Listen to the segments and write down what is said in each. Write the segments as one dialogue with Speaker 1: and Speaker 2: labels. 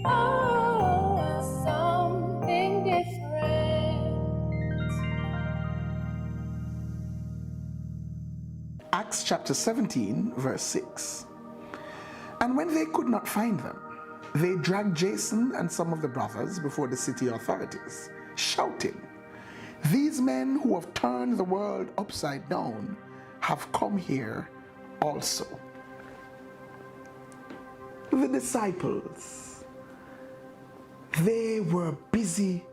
Speaker 1: Oh, something different.
Speaker 2: Acts chapter 17, verse 6. And when they could not find them, they dragged Jason and some of the brothers before the city authorities, shouting, "These men who have turned the world upside down have come here also." The disciples, they were busy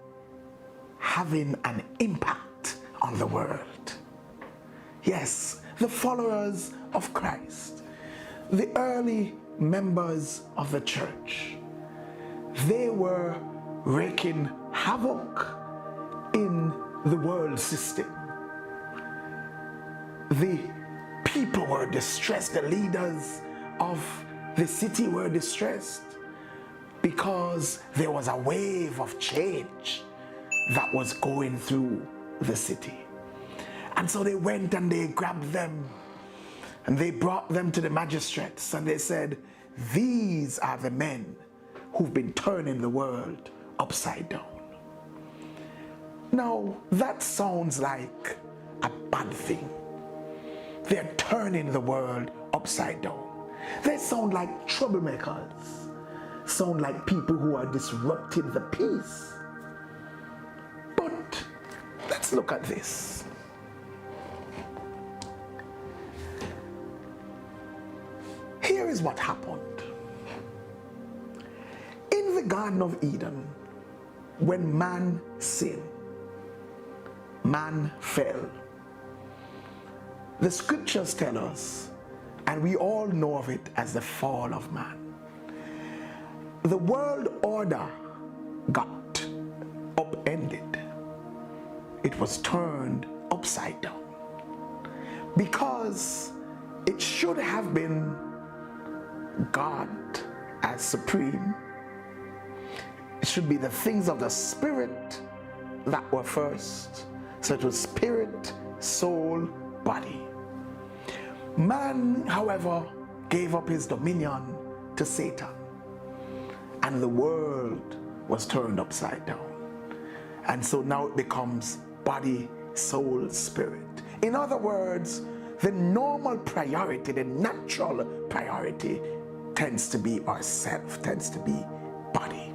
Speaker 2: having an impact on the world. Yes, the followers of Christ, the early members of the church, they were wreaking havoc in the world system. The people were distressed, the leaders of the city were distressed because there was a wave of change that was going through the city. And so they went and they grabbed them and they brought them to the magistrates and they said, "These are the men who've been turning the world upside down." Now, that sounds like a bad thing. They're turning the world upside down. They sound like troublemakers, sound like people who are disrupting the peace. But let's look at this. Here is what happened. In the Garden of Eden, when man sinned, man fell. The scriptures tell us, and we all know of it as the fall of man. The world order got upended. It was turned upside down because it should have been God as supreme. It should be the things of the spirit that were first. So it was spirit, soul, body. Man, however, gave up his dominion to Satan, and the world was turned upside down. And so now it becomes body, soul, spirit. In other words, the normal priority, the natural priority tends to be ourself, tends to be body.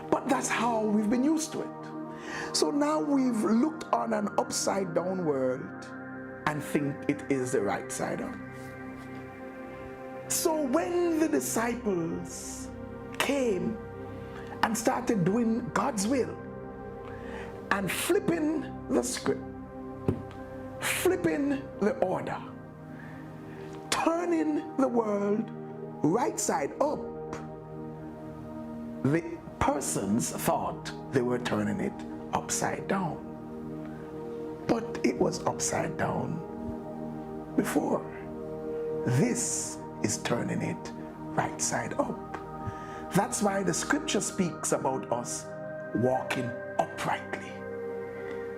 Speaker 2: But that's how we've been used to it. So now we've looked on an upside down world and think it is the right side up. So when the disciples came and started doing God's will and flipping the script, flipping the order, turning the world right side up, the persons thought they were turning it upside down. But it was upside down before. This is turning it right side up. That's why the scripture speaks about us walking uprightly,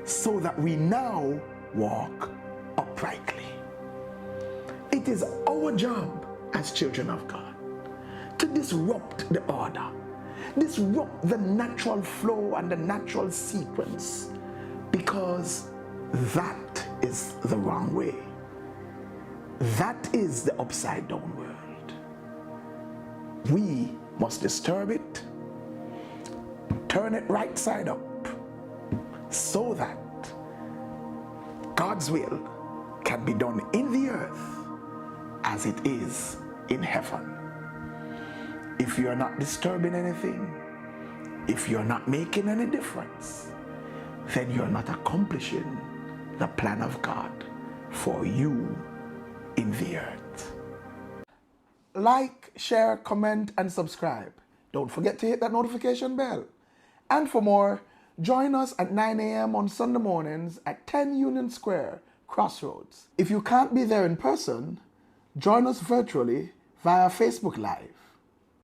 Speaker 2: so that we now walk uprightly. It is our job as children of God to disrupt the order, disrupt the natural flow and the natural sequence, because that is the wrong way. That is the upside down world. We must disturb it, turn it right side up, so that God's will can be done in the earth as it is in heaven. If you're not disturbing anything, if you're not making any difference, then you're not accomplishing the plan of God for you in the earth. Like, share, comment, and subscribe. Don't forget to hit that notification bell. And for more, join us at 9 a.m. on Sunday mornings at 10 Union Square, Crossroads. If you can't be there in person, join us virtually via Facebook Live.